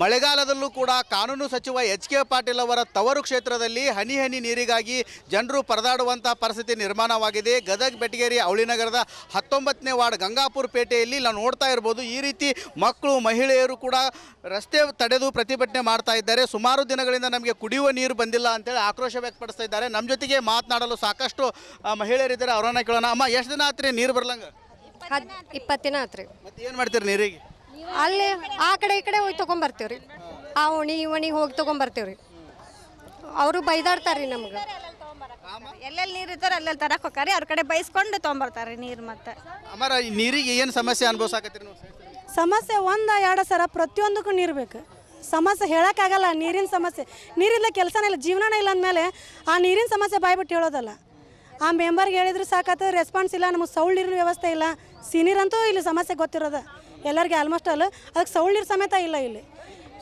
ಮಳೆಗಾಲದಲ್ಲೂ ಕೂಡ ಕಾನೂನು ಸಚಿವ ಎಚ್.ಕೆ. ಪಾಟೀಲ್ ಅವರ ತವರು ಕ್ಷೇತ್ರದಲ್ಲಿ ಹನಿ ಹನಿ ನೀರಿಗಾಗಿ ಜನರು ಪರದಾಡುವಂಥ ಪರಿಸ್ಥಿತಿ ನಿರ್ಮಾಣವಾಗಿದೆ. ಗದಗ ಬೆಟಗೇರಿ ಅವಳಿನಗರದ 19ನೇ ವಾರ್ಡ್ ಗಂಗಾಪುರ ಪೇಟೆಯಲ್ಲಿ ನಾವು ನೋಡ್ತಾ ಇರ್ಬೋದು. ಈ ರೀತಿ ಮಕ್ಕಳು ಮಹಿಳೆಯರು ಕೂಡ ರಸ್ತೆ ತಡೆದು ಪ್ರತಿಭಟನೆ ಮಾಡ್ತಾ ಇದ್ದಾರೆ. ಸುಮಾರು ದಿನಗಳಿಂದ ನಮಗೆ ಕುಡಿಯುವ ನೀರು ಬಂದಿಲ್ಲ ಅಂತೇಳಿ ಆಕ್ರೋಶ ವ್ಯಕ್ತಪಡಿಸ್ತಾ ಇದ್ದಾರೆ. ನಮ್ಮ ಜೊತೆಗೆ ಮಾತನಾಡಲು ಸಾಕಷ್ಟು ಮಹಿಳೆಯರಿದ್ದಾರೆ. ಅವರನ್ನ ಕೇಳೋಣ. ಅಮ್ಮ, ಎಷ್ಟು ದಿನ ಆತ್ರಿ ನೀರು ಬರ್ಲಂಗ? 20 ದಿನ ಆತ್ರಿ. ಮತ್ತೆ ಏನು ಮಾಡ್ತೀರಿ ನೀರಿಗೆ? ಅಲ್ಲಿ ಆ ಕಡೆ ಈ ಕಡೆ ಹೋಗಿ ತೊಗೊಂಬರ್ತೀವ್ರಿ. ಆ ಓಣಿ ಈ ಓಣಿಗೆ ಹೋಗಿ ತೊಗೊಂಬರ್ತೀವ್ರಿ. ಅವರು ಬೈದಾಡ್ತಾರ್ರಿ ನಮ್ಗೆ. ಎಲ್ಲೆಲ್ಲಿ ನೀರು ಇರ್ತಾರೆ ಅಲ್ಲೆಲ್ಲಿ ತರಕ್ಕೆ ಹೋಗ್ತಾರೆ. ಅವ್ರ ಕಡೆ ಬೈಸ್ಕೊಂಡು ತೊಗೊಂಬರ್ತಾರೆ ನೀರು. ಮತ್ತೆ ಅಮ್ಮಾರ, ಈ ನೀರಿಗೆ ಏನು ಸಮಸ್ಯೆ ಅನುಭವಿಸಾಕತ್ತೀರಿ ನೀವು? ಸಮಸ್ಯೆ ಒಂದು ಎರಡು ಸರ ಪ್ರತಿಯೊಂದಕ್ಕೂ ನೀರು ಬೇಕು. ಸಮಸ್ಯೆ ಹೇಳೋಕ್ಕಾಗಲ್ಲ. ನೀರಿನ ಸಮಸ್ಯೆ, ನೀರಿಲ್ಲ ಕೆಲಸನೇ ಇಲ್ಲ, ಜೀವನನೇ ಇಲ್ಲ ಅಂದಮೇಲೆ ಆ ನೀರಿನ ಸಮಸ್ಯೆ ಬಾಯ್ಬಿಟ್ಟು ಹೇಳೋದಲ್ಲ. ಆ ಮೆಂಬರ್ಗೆ ಹೇಳಿದ್ರೆ ಸಾಕತ್ತು, ರೆಸ್ಪಾನ್ಸ್ ಇಲ್ಲ. ನಮಗೆ ಸೌಳು ನೀರಿನ ವ್ಯವಸ್ಥೆ ಇಲ್ಲ. ಸಿನೀರಂತೂ ಇಲ್ಲಿ ಸಮಸ್ಯೆ ಗೊತ್ತಿರೋದು ಎಲ್ಲರಿಗೆ ಆಲ್ಮೋಸ್ಟ್ ಅಲ್ಲ. ಅದಕ್ಕೆ ಸೌಳು ನೀರು ಸಮೇತ ಇಲ್ಲ ಇಲ್ಲಿ.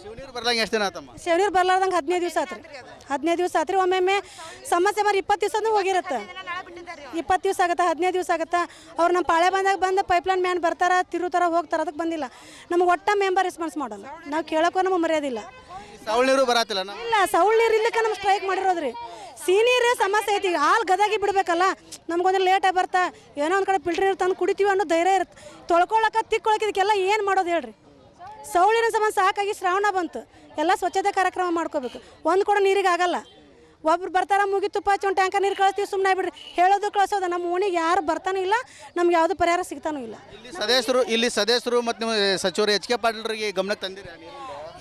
ಶಿವನೀರು ಬರ್ಲಂಗೆ ಎಷ್ಟು ದಿನ ಆತಮ್ಮ? ಶಿವನೀರು ಬರ್ಲಾರ್ದಂಗೆ 15 ದಿವಸ ಆತ್ರಿ. 15 ದಿವಸ ಆತ್ರಿ. ಒಮ್ಮೊಮ್ಮೆ ಸಮಸ್ಯೆ ಬರೀ 20 ದಿವಸನೂ ಹೋಗಿರುತ್ತೆ. 20 ದಿವಸ ಆಗುತ್ತೆ, 15 ದಿವಸ ಆಗುತ್ತೆ. ಅವ್ರು ನಮ್ಮ ಪಾಳೆ ಬಂದಾಗ ಬಂದು ಪೈಪ್ಲೈನ್ ಮ್ಯಾನ್ ಬರ್ತಾರೆ, ತಿರುತ್ತಾರ, ಹೋಗ್ತಾರೆ. ಅದಕ್ಕೆ ಬಂದಿಲ್ಲ. ನಮಗೆ ಒಟ್ಟ ಮೆಂಬರ್ ರೆಸ್ಪಾನ್ಸ್ ಮಾಡೋಲ್ಲ. ನಾವು ಕೇಳೋಕ್ಕೂ ನಮಗೆ ಮರ್ಯಾದಿಲ್ಲ. ಸೌಳು ನೀರು ಬರತ್ತಿಲ್ಲ. ಇಲ್ಲ, ಸೌಳು ನೀರು ಇಲ್ಲಕ್ಕೆ ನಮ್ಗೆ ಸ್ಟ್ರೈಕ್ ಮಾಡಿರೋದ್ರಿ. ಸೀನೀರು ಸಮಸ್ಯೆ ಐತಿ. ಹಾಲು ಗದಾಗಿ ಬಿಡಬೇಕಲ್ಲ. ನಮ್ಗೊಂದು ಲೇಟಾಗಿ ಬರ್ತಾ ಏನೋ ಒಂದು ಕಡೆ ಫಿಲ್ಟರ್ ನೀರು ತಂದು ಕುಡಿತೀವಿ ಅನ್ನೋ ಧೈರ್ಯ ಇರುತ್ತೆ. ತೊಳ್ಕೊಳಕ್ಕೆ ತಿಕ್ಕೊಳಕ್ಕೆ ಇದಕ್ಕೆಲ್ಲ ಏನು ಮಾಡೋದು ಹೇಳ್ರಿ? ಸೌಳಿನ ಸಂಬಂಧ ಸಾಕಾಗಿ ಶ್ರಾವಣ ಬಂತು. ಎಲ್ಲ ಸ್ವಚ್ಛತೆ ಕಾರ್ಯಕ್ರಮ ಮಾಡ್ಕೋಬೇಕು. ಒಂದು ಕೂಡ ನೀರಿಗೆ ಆಗಲ್ಲ. ಒಬ್ರು ಬರ್ತಾರ, ಮುಗಿತುಪ್ಪ ಒಂದು ಟ್ಯಾಂಕರ್ ನೀರು ಕಳಿಸ್ತೀವಿ, ಸುಮ್ಮನೆ ಬಿಡ್ರಿ. ಹೇಳೋದು ಕಳಿಸೋದು. ನಮ್ಮ ಓಣಿಗೆ ಯಾರು ಬರ್ತಾನೂ ಇಲ್ಲ, ನಮ್ಗೆ ಯಾವುದು ಪರಿಹಾರ ಸಿಗ್ತಾನೂ ಇಲ್ಲ. ಇಲ್ಲಿ ಸದಸ್ಯರು ಮತ್ತು ನಿಮ್ಮ ಸಚಿವರು ಎಚ್.ಕೆ. ಪಾಟೀಲ್ರಿಗೆ ಗಮನಕ್ಕೆ ತಂದಿರಿ?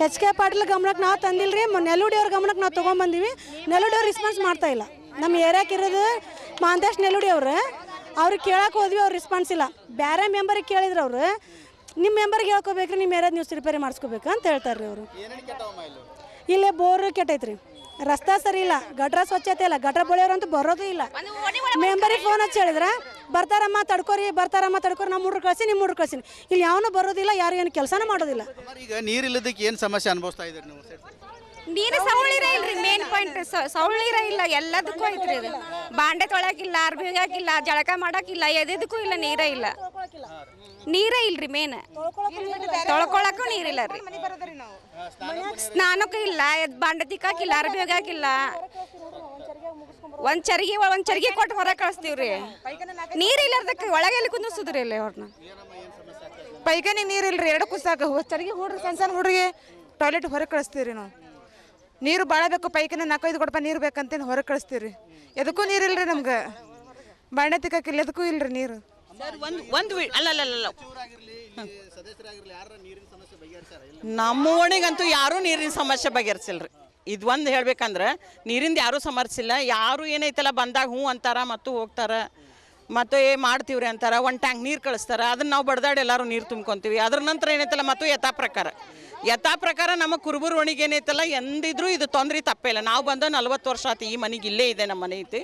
ಎಚ್.ಕೆ. ಪಾಟೀಲ್ ಗಮನಕ್ಕೆ ನಾವು ತಂದಿಲ್ರಿ. ನೆಲ್ಲುಡಿ ಅವ್ರ ಗಮನಕ್ಕೆ ನಾವು ತೊಗೊಂಬಂದೀವಿ. ನೆಲ್ಲುಡಿ ಅವ್ರು ರೆಸ್ಪಾನ್ಸ್ ಮಾಡ್ತಾ ಇಲ್ಲ. ನಮ್ಮ ಏರಿಯಾಕ್ಕೆ ಇರೋದು ಮಾಂತೇಶ್ ನೆಲ್ಲುಡಿ ಅವ್ರು. ಅವ್ರಿಗೆ ಕೇಳಕ್ಕೆ ಹೋದ್ವಿ, ಅವ್ರು ರೆಸ್ಪಾನ್ಸ್ ಇಲ್ಲ. ಬೇರೆ ಮೆಂಬರಿಗೆ ಕೇಳಿದ್ರು ಅವರು, ನಿಮ್ಮ ಮೆಂಬರ್ಗೆ ಹೇಳ್ಕೋಬೇಕ್ರಿ, ನಿಮ್ಮ ಏರಿಯಾದ ನೀವು ರಿಪೇರಿ ಮಾಡಿಸ್ಕೋಬೇಕು ಅಂತ ಹೇಳ್ತಾರೆ ರೀ ಅವರು. ಇಲ್ಲೇ ಬೋರ್ ಕೆಟ್ಟೈತ್ರಿ, ರಸ್ತೆ ಸರಿ ಇಲ್ಲ, ಗಟ್ರ ಸ್ವಚ್ಛತೆ ಇಲ್ಲ, ಗಟ್ರ ಬಳಿಯೋರಂತೂ ಬರೋದು ಇಲ್ಲ. ಮೆಂಬರಿಗೆ ಫೋನ್ ಹಚ್ಚಿ ಹೇಳಿದ್ರೆ ಬರ್ತಾರಮ್ಮ ತಡ್ಕೋರಿ, ಬರ್ತಾರಮ್ಮ ತಡ್ಕೋರಿ, ನಮ್ಮ ಹುಡ್ರು ಕಳಿಸಿ, ನಿಮ್ಮ ಹುಡ್ರು ಕಳಿಸಿ. ಇಲ್ಲಿ ಯಾವನು ಬರೋದಿಲ್ಲ, ಯಾರು ಏನು ಕೆಲಸನೂ ಮಾಡೋದಿಲ್ಲ. ಈಗ ನೀರಿಲ್ಲದಕ್ಕೆ ಏನು ಸಮಸ್ಯೆ ಅನುಭವಿಸ್ತಾ ಇದ್ದೀರಿ ನೀವು? ನೀರು ಸೌಳಿರ ಇಲ್ರಿ. ಮೇನ್ ಪಾಯಿಂಟ್ ಸೌಳಿರ ಇಲ್ಲ. ಎಲ್ಲದಕ್ಕೂ ಐತ್ರಿ ಅದು. ಬಾಂಡೆ ತೊಳಕಿಲ್ಲ, ಅರ್ಬಿ ಹೋಗಾಕಿಲ್ಲ, ಜಳಕ ಮಾಡಾಕಿಲ್ಲ, ಎದಕ್ಕೂ ಇಲ್ಲ. ನೀರೇ ಇಲ್ಲ. ನೀರೇ ಇಲ್ರಿ. ಮೇನ್ ತೊಳ್ಕೊಳಕ್ಕೂ ನೀರಿಲ್ಲ ರೀ. ಸ್ನಾನಕ್ಕೂ ಇಲ್ಲ, ಬಾಂಡೆ ತಿಕ್ಕಾಕಿಲ್ಲ, ಅರ್ಬಿ ಹೋಗಾಕಿಲ್ಲ. ಒಂದ್ ಚರಿಗೆ ಕೊಟ್ಟು ಹೊರಗೆ ಕಳಿಸ್ತೀವ್ರಿ. ನೀರು ಇಲ್ಲದಕ್ಕೆ ಒಳಗೆ ಎಲ್ಲಿ ಕುಂದಿಸುದ್ರಿ ಇಲ್ಲ ಅವ್ರನ್ನ. ಪೈಖಾನಿಗೆ ನೀರಿಲ್ರಿ. ಎರಡಕ್ಕೂ ಸಾಕು. ಚರಿಗೆ ಹುಡ್ರಿ, ಸಣ್ಣ ಸಣ್ಣ ಹುಡುಗಿ ಟಾಯ್ಲೆಟ್ ಹೊರಗೆ ಕಳಿಸ್ತೀವಿ ನಾವು. ನೀರು ಭಾಳ ಬೇಕು. ಪೈಖಾನೆ 4-5 ಕೊಡಪ್ಪ ನೀರು ಬೇಕಂತೇನು ಹೊರಗೆ ಕಳಿಸ್ತೀವಿ ರೀ. ಎದಕ್ಕೂ ನೀರಿಲ್ರಿ ನಮ್ಗೆ. ಬಾಂಡೆ ತಿಕ್ಕಾಕಿಲ್ಲ, ಎದಕ್ಕೂ ಇಲ್ರಿ ನೀರು. ನಮ್ಮ ಓಣಿಗಂತೂ ಯಾರೂ ನೀರಿನ ಸಮಸ್ಯೆ ಬಗೆಹರಿಸಿಲ್ರಿ. ಇದು ಒಂದು ಹೇಳ್ಬೇಕಂದ್ರೆ ನೀರಿಂದ ಯಾರೂ ಸಮರ್ಸಿಲ್ಲ. ಯಾರು ಏನೈತಲ್ಲ ಬಂದಾಗ ಹ್ಞೂ ಅಂತಾರ ಮತ್ತು ಹೋಗ್ತಾರ, ಮತ್ತು ಮಾಡ್ತೀವ್ರಿ ಅಂತಾರೆ. ಒಂದು ಟ್ಯಾಂಕ್ ನೀರು ಕಳಿಸ್ತಾರೆ, ಅದನ್ನು ನಾವು ಬಡ್ದಾಡಿ ಎಲ್ಲರೂ ನೀರು ತುಂಬ್ಕೊತೀವಿ. ಅದ್ರ ನಂತರ ಏನೈತಲ್ಲ ಮತ್ತು ಯಥಾ ಪ್ರಕಾರ ನಮ್ಮ ಕುರುಬೂರು ಓಣಿಗೆ ಏನೈತಲ್ಲ ಎಂದಿದ್ರು ಇದು ತೊಂದರೆ ತಪ್ಪೇ ಇಲ್ಲ. ನಾವು ಬಂದು 40 ವರ್ಷ ಆಯ್ತು. ಈ ಮನೆಗೆ ಇಲ್ಲೇ ಇದೆ, ನಮ್ಮ ಮನೆ ಐತಿ.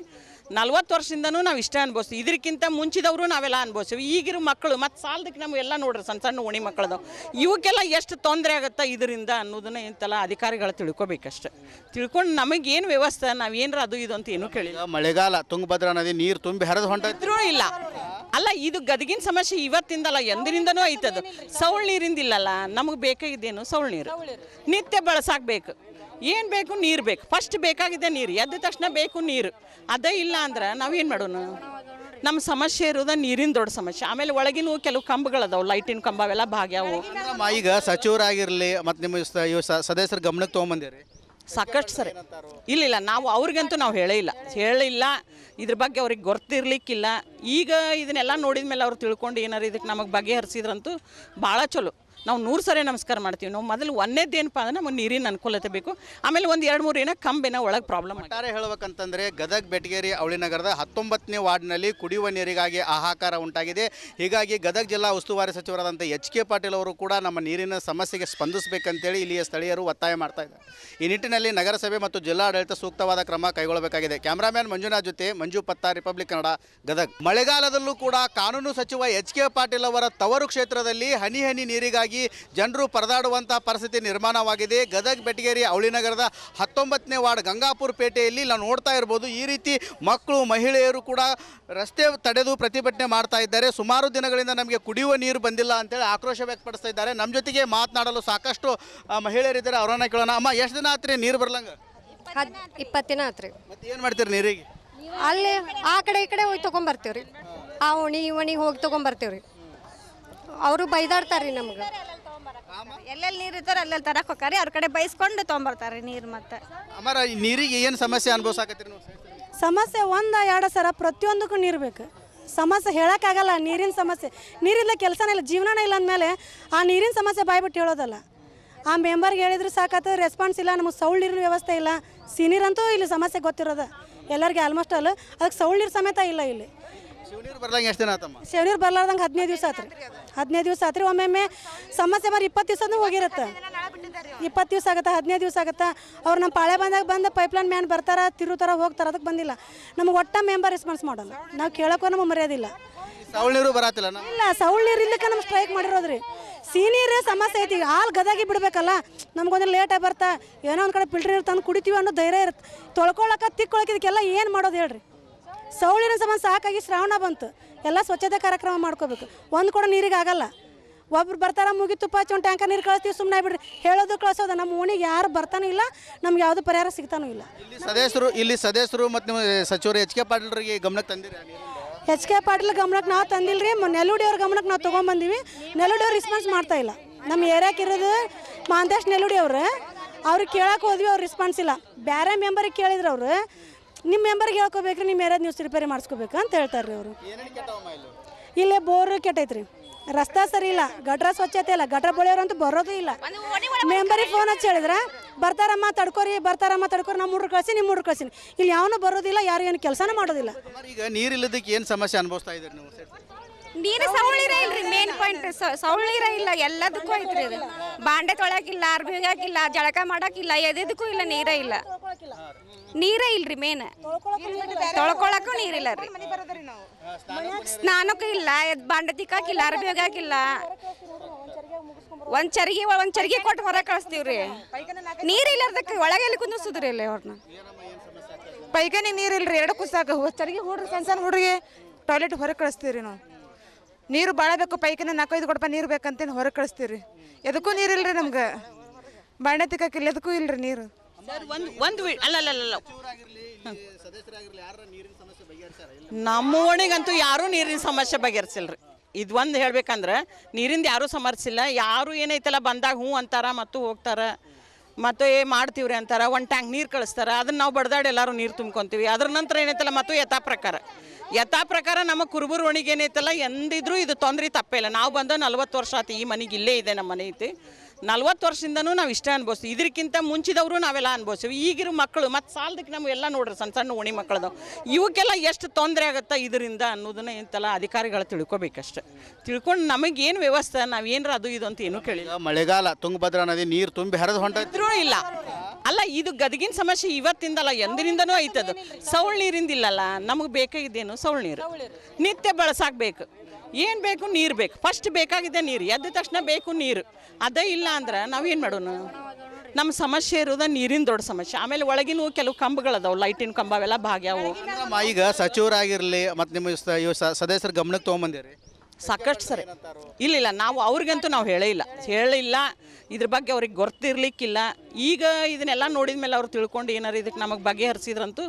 40 ವರ್ಷದಿಂದನೂ ನಾವು ಇಷ್ಟೇ ಅನ್ಭವಿಸ್ತೀವಿ. ಇದಕ್ಕಿಂತ ಮುಂಚಿದವರು ನಾವೆಲ್ಲ ಅನ್ಭವಿಸ್ತೀವಿ. ಈಗಿರೋ ಮಕ್ಕಳು ಮತ್ತು ಸಾಲದಕ್ಕೆ ನಮಗೆಲ್ಲ ನೋಡ್ರಿ, ಸಣ್ಣ ಸಣ್ಣ ಓಣಿ ಮಕ್ಕಳದವು. ಇವಕ್ಕೆಲ್ಲ ಎಷ್ಟು ತೊಂದರೆ ಆಗುತ್ತೆ ಇದರಿಂದ ಅನ್ನೋದನ್ನ ಇಂತೆಲ್ಲ ಅಧಿಕಾರಿಗಳು ತಿಳ್ಕೊಬೇಕಷ್ಟೆ. ತಿಳ್ಕೊಂಡು ನಮಗೇನು ವ್ಯವಸ್ಥೆ, ನಾವೇನಾರ ಅದು ಇದು ಅಂತ ಏನೂ ಕೇಳಿಲ್ಲ. ಮಳೆಗಾಲ, ತುಂಗಭದ್ರಾ ನದಿ ನೀರು ತುಂಬಿ ಹರಿದು ಹೊಂಟಿದ್ರು ಇಲ್ಲ. ಅಲ್ಲ, ಇದು ಗದಗಿನ ಸಮಸ್ಯೆ ಇವತ್ತಿಂದಲ್ಲ, ಎಂದಿನಿಂದನೂ ಐತದು. ಸೌಳು ನೀರಿಂದಿಲ್ಲಲ್ಲ, ನಮಗೆ ಬೇಕಾಗಿದ್ದೇನು ಸೌಳು ನೀರು. ನಿತ್ಯ ಬಳಸಾಕಬೇಕು. ಏನು ಬೇಕು? ನೀರು ಬೇಕು. ಫಸ್ಟ್ ಬೇಕಾಗಿದೆ ನೀರು. ಎದ್ದ ತಕ್ಷಣ ಬೇಕು ನೀರು. ಅದೇ ಇಲ್ಲ ಅಂದ್ರೆ ನಾವೇನು ಮಾಡೋಣ? ನಮ್ಮ ಸಮಸ್ಯೆ ಇರೋದ ನೀರಿನ ದೊಡ್ಡ ಸಮಸ್ಯೆ. ಆಮೇಲೆ ಒಳಗಿನ ಕೆಲವು ಕಂಬಗಳದಾವು, ಲೈಟಿನ ಕಂಬ ಅವೆಲ್ಲ ಭಾಗ್ಯಾವು. ಈಗ ಸಚಿವರಾಗಿರಲಿ ಮತ್ತು ನಿಮ್ಮ ಸದಸ್ಯರ ಗಮನಕ್ಕೆ ತೊಗೊಂಬಂದಿರಿ ಸಾಕಷ್ಟು ಸರಿ. ಇಲ್ಲ, ನಾವು ಅವ್ರಿಗಂತೂ ನಾವು ಹೇಳಿಲ್ಲ. ಇದ್ರ ಬಗ್ಗೆ ಅವ್ರಿಗೆ ಗೊತ್ತಿರ್ಲಿಕ್ಕಿಲ್ಲ. ಈಗ ಇದನ್ನೆಲ್ಲ ನೋಡಿದ ಮೇಲೆ ಅವ್ರು ತಿಳ್ಕೊಂಡು ಏನಾರು ಇದಕ್ಕೆ ನಮಗೆ ಬಗೆಹರಿಸಿದ್ರಂತೂ ಭಾಳ ಚಲೋ. ನಾವು 100 ಸರಿ ನಮಸ್ಕಾರ ಮಾಡ್ತೀವಿ. ನಾವು ಮೊದಲು ಒಂದೇದೇನಪ್ಪ ಅಂದ್ರೆ ನಮಗೆ ನೀರಿನ ಅನುಕೂಲತೆ ಬೇಕು. ಆಮೇಲೆ ಒಂದು 2-3 ಕಂಬಿನ ಒಳಗೆ ಪ್ರಾಬ್ಲಮ್. ಒಟ್ಟಾರೆ ಹೇಳ್ಬೇಕಂತಂದರೆ ಗದಗ ಬೆಟಗೇರಿ ಅವಳಿನಗರದ 19ನೇ ವಾರ್ಡ್ನಲ್ಲಿ ಕುಡಿಯುವ ನೀರಿಗಾಗಿ ಹಾಹಾಕಾರ ಉಂಟಾಗಿದೆ. ಹೀಗಾಗಿ ಗದಗ ಜಿಲ್ಲಾ ಉಸ್ತುವಾರಿ ಸಚಿವರಾದಂಥ ಎಚ್.ಕೆ. ಪಾಟೀಲ್ ಅವರು ಕೂಡ ನಮ್ಮ ನೀರಿನ ಸಮಸ್ಯೆಗೆ ಸ್ಪಂದಿಸಬೇಕಂತೇಳಿ ಇಲ್ಲಿಯ ಸ್ಥಳೀಯರು ಒತ್ತಾಯ ಮಾಡ್ತಾ ಇದ್ದಾರೆ. ಈ ನಿಟ್ಟಿನಲ್ಲಿ ನಗರಸಭೆ ಮತ್ತು ಜಿಲ್ಲಾಡಳಿತ ಸೂಕ್ತವಾದ ಕ್ರಮ ಕೈಗೊಳ್ಳಬೇಕಾಗಿದೆ. ಕ್ಯಾಮ್ರಾಮ್ಯಾನ್ ಮಂಜುನಾಥ್ ಜೊತೆ ಮಂಜು ಪತ್ತ, ರಿಪಬ್ಲಿಕ್ ಕನ್ನಡ, ಗದಗ. ಮಳೆಗಾಲದಲ್ಲೂ ಕೂಡ ಕಾನೂನು ಸಚಿವ ಎಚ್.ಕೆ. ಪಾಟೀಲ್ ಅವರ ತವರು ಕ್ಷೇತ್ರದಲ್ಲಿ ಹನಿ ಹನಿ ನೀರಿಗಾಗಿ ನೀರಿಗಾಗಿ ಜನರು ಪರದಾಡುವಂಥ ಪರಿಸ್ಥಿತಿ ನಿರ್ಮಾಣವಾಗಿದೆ. ಗದಗ ಬೆಟಗೇರಿ ಅವಳಿನಗರದ 19ನೇ ವಾರ್ಡ್ ಗಂಗಾಪುರ ಪೇಟೆಯಲ್ಲಿ ನಾವು ನೋಡ್ತಾ ಇರ್ಬೋದು. ಈ ರೀತಿ ಮಕ್ಕಳು ಮಹಿಳೆಯರು ಕೂಡ ರಸ್ತೆ ತಡೆದು ಪ್ರತಿಭಟನೆ ಮಾಡ್ತಾ ಇದ್ದಾರೆ. ಸುಮಾರು ದಿನಗಳಿಂದ ನಮಗೆ ಕುಡಿಯುವ ನೀರು ಬಂದಿಲ್ಲ ಅಂತೇಳಿ ಆಕ್ರೋಶ ವ್ಯಕ್ತಪಡಿಸ್ತಾ ಇದ್ದಾರೆ. ನಮ್ಮ ಜೊತೆಗೆ ಮಾತನಾಡಲು ಸಾಕಷ್ಟು ಮಹಿಳೆಯರಿದ್ದಾರೆ. ಅವರನ್ನ ಕೇಳೋಣ. ಅಮ್ಮ, ಎಷ್ಟು ದಿನ ಆತ್ರಿ ನೀರು ಬರ್ಲಂಗ? 20 ದಿನ ಆತ್ರಿ. ಮತ್ತೆ ಏನು ಮಾಡ್ತೀರಿ ನೀರಿಗೆ? ಅಲ್ಲಿ ಆ ಕಡೆ ಈ ಕಡೆ ಹೋಗಿ ತೊಗೊಂಬರ್ತೀವ್ರಿ. ಆ ಓಣಿ ಈ ಓಣಿಗೆ ಹೋಗಿ ತೊಗೊಂಬರ್ತೀವ್ರಿ. ಅವರು ಬೈದಾಡ್ತಾರ್ರಿ ನಮ್ಗೆ. ಎಲ್ಲೆಲ್ಲಿ ನೀರು ಇರ್ತಾರ ಅಲ್ಲೆಲ್ಲಿ ತರಕ್ಕೆ ಹೋಗ್ತಾರೆ, ಅವ್ರ ಕಡೆ ಬೈಸ್ಕೊಂಡು ತೊಗೊಂಬರ್ತಾರೆ ನೀರು. ಮತ್ತೆ ಅಮ್ಮಾರ, ಈ ನೀರಿಗೆ ಏನು ಸಮಸ್ಯೆ ಅನುಭವಿಸಾಕತ್ತೀರಿ ನೀವು? ಸಮಸ್ಯೆ 1-2 ಸರ ಪ್ರತಿಯೊಂದಕ್ಕೂ ನೀರು ಬೇಕು. ಸಮಸ್ಯೆ ಹೇಳೋಕ್ಕಾಗಲ್ಲ. ನೀರಿನ ಸಮಸ್ಯೆ, ನೀರಿಲ್ಲ ಕೆಲಸನೇ ಇಲ್ಲ, ಜೀವನನೇ ಇಲ್ಲ ಅಂದಮೇಲೆ ಆ ನೀರಿನ ಸಮಸ್ಯೆ ಬಾಯ್ಬಿಟ್ಟು ಹೇಳೋದಲ್ಲ. ಆ ಮೆಂಬರ್ಗೆ ಹೇಳಿದ್ರು ಸಾಕತ್ತು, ರೆಸ್ಪಾನ್ಸ್ ಇಲ್ಲ. ನಮಗೆ ಸೌಳು ನೀರಿನ ವ್ಯವಸ್ಥೆ ಇಲ್ಲ. ಸಿನೀರಂತೂ ಇಲ್ಲಿ ಸಮಸ್ಯೆ ಗೊತ್ತಿರೋದು ಎಲ್ಲರಿಗೆ ಆಲ್ಮೋಸ್ಟ್ ಅಲ್ಲ. ಅದಕ್ಕೆ ಸೌಳು ನೀರು ಸಮೇತ ಇಲ್ಲ ಇಲ್ಲಿ. ಶಿವನೀರು ಬರ್ಲಂಗೆ ಎಷ್ಟು ದಿನ ಆತಮ್ಮ? ಶಿವನೀರು ಬರ್ಲಾರ್ದಂಗೆ 15 ದಿವಸ ಆತ್ರಿ. 15 ದಿವಸ ಆತ್ರಿ. ಒಮ್ಮೊಮ್ಮೆ ಸಮಸ್ಯೆ ಬರೀ 20 ದಿವಸನೂ ಹೋಗಿರುತ್ತೆ. 20 ದಿವಸ ಆಗುತ್ತೆ, 15 ದಿವಸ ಆಗುತ್ತೆ. ಅವ್ರು ನಮ್ಮ ಪಾಳೆ ಬಂದಾಗ ಬಂದು ಪೈಪ್ಲೈನ್ ಮ್ಯಾನ್ ಬರ್ತಾರೆ, ತಿರುತ್ತಾರ, ಹೋಗ್ತಾರೆ. ಅದಕ್ಕೆ ಬಂದಿಲ್ಲ. ನಮಗೆ ಒಟ್ಟ ಮೆಂಬರ್ ರೆಸ್ಪಾನ್ಸ್ ಮಾಡಲ್ಲ. ನಾವು ಕೇಳೋಕ್ಕೂ ನಮಗೆ ಮರ್ಯಾದಿಲ್ಲ. ಸೌಳು ನೀರು ಬರತ್ತಿಲ್ಲ. ಇಲ್ಲ, ಸೌಳು ನೀರು ಇಲ್ಲಕ್ಕೆ ನಮ್ಗೆ ಸ್ಟ್ರೈಕ್ ಮಾಡಿರೋದ್ರಿ. ಸೀನೀರೇ ಸಮಸ್ಯೆ ಐತಿ. ಹಾಲು ಗದಾಗಿ ಬಿಡಬೇಕಲ್ಲ. ನಮ್ಗೊಂದು ಲೇಟಾಗಿ ಬರ್ತಾ ಏನೋ ಒಂದು ಕಡೆ ಫಿಲ್ಟರ್ ನೀರು ತಂದು ಕುಡಿತೀವಿ ಅನ್ನೋ ಧೈರ್ಯ ಇರುತ್ತೆ. ತೊಳ್ಕೊಳಕ್ಕೆ ತಿಕ್ಕೊಳಕ್ಕೆ ಇದಕ್ಕೆಲ್ಲ ಏನು ಮಾಡೋದು ಹೇಳ್ರಿ? ಸೌಳಿನ ಸಮಸ್ಯೆ ಸಾಕಾಗಿ ಶ್ರಾವಣ ಬಂತು. ಎಲ್ಲ ಸ್ವಚ್ಛತೆ ಕಾರ್ಯಕ್ರಮ ಮಾಡ್ಕೋಬೇಕು. ಒಂದು ಕೂಡ ನೀರಿಗೆ ಆಗಲ್ಲ. ಒಬ್ರು ಬರ್ತಾರ, ಮುಗಿತುಪ್ಪ ಒಂದು ಟ್ಯಾಂಕರ್ ನೀರು ಕಳಿಸ್ತೀವಿ, ಸುಮ್ಮನೆ ಬಿಡ್ರಿ. ಹೇಳೋದು ಕಳಿಸೋದು. ನಮ್ಮ ಓಣಿಗೆ ಯಾರು ಬರ್ತಾನೂ ಇಲ್ಲ, ನಮ್ಗೆ ಯಾವುದು ಪರಿಹಾರ ಸಿಗ್ತಾನೂ ಇಲ್ಲ. ಇಲ್ಲಿ ಸದಸ್ಯರು ಮತ್ತು ನಿಮ್ಮ ಸಚಿವರು ಎಚ್ ಕೆ ಪಾಟೀಲ್ರಿಗೆ ಗಮನಕ್ಕೆ ತಂದಿರಿ? ಎಚ್ ಕೆ ಪಾಟೀಲ್ ಗಮನಕ್ಕೆ ನಾವು ತಂದಿಲ್ಲರಿ. ನೆಲ್ಲುಡಿ ಅವ್ರ ಗಮನಕ್ಕೆ ನಾವು ತೊಗೊಂಬಂದೀವಿ. ನೆಲ್ಲುಡಿ ಅವ್ರು ರೆಸ್ಪಾನ್ಸ್ ಮಾಡ್ತಾ ಇಲ್ಲ. ನಮ್ಮ ಏರಿಯಾಕ್ಕೆ ಇರೋದು ಮಾಂತೇಶ್ ನೆಲ್ಲುಡಿ ಅವ್ರು. ಅವ್ರಿಗೆ ಕೇಳಕ್ಕೆ ಹೋದ್ವಿ, ಅವ್ರು ರೆಸ್ಪಾನ್ಸ್ ಇಲ್ಲ. ಬೇರೆ ಮೆಂಬರಿಗೆ ಕೇಳಿದ್ರು ಅವರು, ನಿಮ್ಮ ಮೆಂಬರ್ಗೆ ಹೇಳ್ಕೊಬೇಕ್ರಿ, ನಿಮ್ಮ ಏರಿಯಾದ ನೀವು ರಿಪೇರಿ ಮಾಡಿಸ್ಕೋಬೇಕು ಅಂತ ಹೇಳ್ತಾರೆ ರೀ ಅವರು. ಇಲ್ಲೇ ಬೋರ್ ಕೆಟ್ಟೈತ್ರಿ, ರಸ್ತೆ ಸರಿ ಇಲ್ಲ, ಗಟ್ರ ಸ್ವಚ್ಛತೆ ಇಲ್ಲ, ಗಟ್ರ ಬಳಿಯೋರಂತೂ ಬರೋದು ಇಲ್ಲ. ಮೆಂಬರಿಗೆ ಫೋನ್ ಹಚ್ಚಿ ಹೇಳಿದ್ರೆ ಬರ್ತಾರಮ್ಮ ತಡ್ಕೋರಿ, ನಮ್ಮ ಹುಡ್ರು ಕಳಿಸಿ, ನಿಮ್ಮ ಹುಡ್ರು ಕಳಿಸಿ. ಇಲ್ಲಿ ಯಾವನು ಬರೋದಿಲ್ಲ, ಯಾರು ಏನು ಕೆಲಸನೂ ಮಾಡೋದಿಲ್ಲ. ಈಗ ನೀರಿಲ್ಲದಕ್ಕೆ ಏನು ಸಮಸ್ಯೆ ಅನುಭವಿಸ್ತಾ ಇದ್ದೀರಿ ನೀವು? ನೀರು ಸೌಳಿರ ಇಲ್ರಿ. ಮೇನ್ ಪಾಯಿಂಟ್ ಸೌಳಿರ ಇಲ್ಲ. ಎಲ್ಲದಕ್ಕೂ ಐತ್ರಿ ಅದು. ಬಾಂಡೆ ತೊಳಕಿಲ್ಲ, ಅರ್ಬಿ ಹೋಗಾಕಿಲ್ಲ, ಜಳಕ ಮಾಡಾಕಿಲ್ಲ, ಎದಕ್ಕೂ ಇಲ್ಲ. ನೀರೇ ಇಲ್ಲ. ನೀರೇ ಇಲ್ರಿ. ಮೇನ್ ತೊಳ್ಕೊಳಕ್ಕೂ ನೀರಿಲ್ಲ ರೀ. ಸ್ನಾನಕ್ಕೂ ಇಲ್ಲ, ಬಾಂಡೆ ತಿಕ್ಕಾಕಿಲ್ಲ, ಅರ್ಬಿ ಹೋಗಾಕಿಲ್ಲ. ಒಂದ್ ಚರಿಗೆ ಕೊಟ್ಟು ಹೊರ ಕಳಿಸ್ತೀವ್ರಿ. ನೀರಿಲ್ಲ, ಅದಕ್ಕೆ ಒಳಗೆಲ್ಲಿ ಕುಂದಿಸುದ್ರಿ ಇಲ್ಲ ಅವ್ರನ್ನ. ಪೈಖಾನಿ ನೀರಿಲ್ರಿ. 2 ಕುಸಾಕ ಚರಿಗೆ ಹುಡ್ರಿ, ಸಣ್ಣ ಹುಡುಗಿ ಟಾಯ್ಲೆಟ್ ಹೊರಗೆ ಕಳಿಸ್ತೀವಿ ನಾವು. ನೀರು ಭಾಳ ಬೇಕು. ಪೈಖಾನೆ 4-5 ಕೊಡಪ್ಪ ನೀರು ಬೇಕಂತೇನು ಹೊರಗೆ ಕಳಿಸ್ತೀವಿ. ಎದಕ್ಕೂ ನೀರಿಲ್ರಿ ನಮ್ಗೆ. ಬಾಂಡೆ ತಿಕ್ಕಾಕಿಲ್ಲ, ಎದಕ್ಕೂ ಇಲ್ರಿ ನೀರು. ನಮ್ಮ ಓಣಿಗಂತೂ ಯಾರೂ ನೀರಿನ ಸಮಸ್ಯೆ ಬಗೆಹರಿಸಿಲ್ರಿ. ಇದು ಒಂದು ಹೇಳ್ಬೇಕಂದ್ರೆ ನೀರಿಂದ ಯಾರೂ ಸಮರ್ಸಿಲ್ಲ. ಯಾರು ಏನೈತಲ್ಲ ಬಂದಾಗ ಹ್ಞೂ ಅಂತಾರ ಮತ್ತು ಹೋಗ್ತಾರ, ಮತ್ತು ಮಾಡ್ತೀವ್ರಿ ಅಂತಾರೆ. ಒಂದು ಟ್ಯಾಂಕ್ ನೀರು ಕಳಿಸ್ತಾರೆ, ಅದನ್ನು ನಾವು ಬಡ್ದಾಡಿ ಎಲ್ಲರೂ ನೀರು ತುಂಬ್ಕೊತೀವಿ. ಅದ್ರ ನಂತರ ಏನೈತಲ್ಲ ಮತ್ತು ಯಥಾ ಪ್ರಕಾರ ನಮ್ಮ ಕುರುಬೂರು ಓಣಿಗೆ ಏನೈತಲ್ಲ ಎಂದಿದ್ರು ಇದು ತೊಂದರೆ ತಪ್ಪೇ ಇಲ್ಲ. ನಾವು ಬಂದು 40 ವರ್ಷ ಆಯ್ತು. ಈ ಮನೆಗೆ ಇಲ್ಲೇ ಇದೆ, ನಮ್ಮ ಮನೆ ಐತಿ. 40 ವರ್ಷದಿಂದನೂ ನಾವು ಇಷ್ಟೇ ಅನ್ಭವಿಸ್ತೀವಿ. ಇದಕ್ಕಿಂತ ಮುಂಚಿದವರು ನಾವೆಲ್ಲ ಅನ್ಭವಿಸ್ತೀವಿ. ಈಗಿರೋ ಮಕ್ಕಳು ಮತ್ತು ಸಾಲದಕ್ಕೆ ನಮಗೆಲ್ಲ ನೋಡ್ರಿ, ಸಣ್ಣ ಓಣಿ ಮಕ್ಕಳದು ಇವಕ್ಕೆಲ್ಲ ಎಷ್ಟು ತೊಂದರೆ ಆಗುತ್ತೆ ಇದರಿಂದ ಅನ್ನೋದನ್ನ ಎಂತೆಲ್ಲ ಅಧಿಕಾರಿಗಳು ತಿಳ್ಕೊಬೇಕಷ್ಟೆ. ತಿಳ್ಕೊಂಡು ನಮಗೇನು ವ್ಯವಸ್ಥೆ, ನಾವೇನಾರ ಅದು ಇದು ಅಂತ ಏನೂ ಕೇಳಿಲ್ಲ. ಮಳೆಗಾಲ, ತುಂಗಭದ್ರಾ ನದಿ ನೀರು ತುಂಬಿ ಹರಿದು ಹೊಂಟಿದ್ರು ಇಲ್ಲ. ಅಲ್ಲ, ಇದು ಗದಗಿನ ಸಮಸ್ಯೆ ಇವತ್ತಿಂದಲ್ಲ, ಎಂದಿನಿಂದನೂ ಐತದು. ಸೌಳು ನೀರಿಂದಿಲ್ಲಲ್ಲ, ನಮಗೆ ಬೇಕಾಗಿದ್ದೇನು ಸೌಳು ನೀರು. ನಿತ್ಯ ಬಳಸಾಕಬೇಕು. ಏನು ಬೇಕು? ನೀರು ಬೇಕು. ಫಸ್ಟ್ ಬೇಕಾಗಿದೆ ನೀರು. ಎದ್ದ ತಕ್ಷಣ ಬೇಕು ನೀರು. ಅದೇ ಇಲ್ಲ ಅಂದ್ರೆ ನಾವೇನು ಮಾಡೋಣ? ನಮ್ಮ ಸಮಸ್ಯೆ ಇರೋದ ನೀರಿನ ದೊಡ್ಡ ಸಮಸ್ಯೆ. ಆಮೇಲೆ ಒಳಗಿನ ಕೆಲವು ಕಂಬಗಳದಾವು, ಲೈಟಿನ ಕಂಬ ಅವೆಲ್ಲ ಭಾಗ್ಯಾವು. ಈಗ ಸಚಿವರಾಗಿರಲಿ ಮತ್ತು ನಿಮ್ಮ ಸದಸ್ಯರ ಗಮನಕ್ಕೆ ತೊಗೊಂಬಂದಿರಿ ಸಾಕಷ್ಟು ಸರಿ. ಇಲ್ಲ, ನಾವು ಅವ್ರಿಗಂತೂ ನಾವು ಹೇಳಿಲ್ಲ. ಇದ್ರ ಬಗ್ಗೆ ಅವ್ರಿಗೆ ಗೊತ್ತಿರ್ಲಿಕ್ಕಿಲ್ಲ. ಈಗ ಇದನ್ನೆಲ್ಲ ನೋಡಿದ ಮೇಲೆ ಅವ್ರು ತಿಳ್ಕೊಂಡು ಏನಾರು ಇದಕ್ಕೆ ನಮಗೆ ಬಗೆಹರಿಸಿದ್ರಂತೂ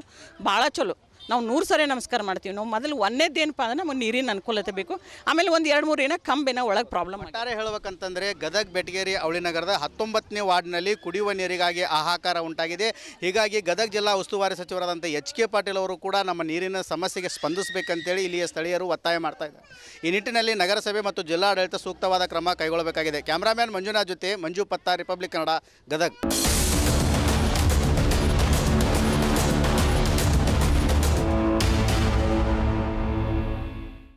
ಭಾಳ ಚಲೋ. ನಾವು 100 ಸರಿ ನಮಸ್ಕಾರ ಮಾಡ್ತೀವಿ. ನಾವು ಮೊದಲು ಒಂದೇದೇನಪ್ಪ ಅಂದ್ರೆ ನಮಗೆ ನೀರಿನ ಅನುಕೂಲತೆ ಬೇಕು. ಆಮೇಲೆ ಒಂದು 2-3 ಏನೋ ಕಂಬಿನ ಒಳಗೆ ಪ್ರಾಬ್ಲಮ್. ಒಟ್ಟಾರೆ ಹೇಳ್ಬೇಕಂತಂದರೆ ಗದಗ ಬೆಟಗೇರಿ ಅವಳಿನಗರದ 19ನೇ ವಾರ್ಡ್ನಲ್ಲಿ ಕುಡಿಯುವ ನೀರಿಗಾಗಿ ಹಾಹಾಕಾರ ಉಂಟಾಗಿದೆ. ಹೀಗಾಗಿ ಗದಗ ಜಿಲ್ಲಾ ಉಸ್ತುವಾರಿ ಸಚಿವರಾದಂಥ ಎಚ್ ಕೆ ಪಾಟೀಲ್ ಅವರು ಕೂಡ ನಮ್ಮ ನೀರಿನ ಸಮಸ್ಯೆಗೆ ಸ್ಪಂದಿಸಬೇಕಂತೇಳಿ ಇಲ್ಲಿಯ ಸ್ಥಳೀಯರು ಒತ್ತಾಯ ಮಾಡ್ತಾ ಇದ್ದಾರೆ. ಈ ನಿಟ್ಟಿನಲ್ಲಿ ನಗರಸಭೆ ಮತ್ತು ಜಿಲ್ಲಾಡಳಿತ ಸೂಕ್ತವಾದ ಕ್ರಮ ಕೈಗೊಳ್ಳಬೇಕಾಗಿದೆ. ಕ್ಯಾಮ್ರಾಮ್ಯಾನ್ ಮಂಜುನಾಥ್ ಜೊತೆ ಮಂಜು ಪತ್ತ, ರಿಪಬ್ಲಿಕ್ ಕನ್ನಡ, ಗದಗ.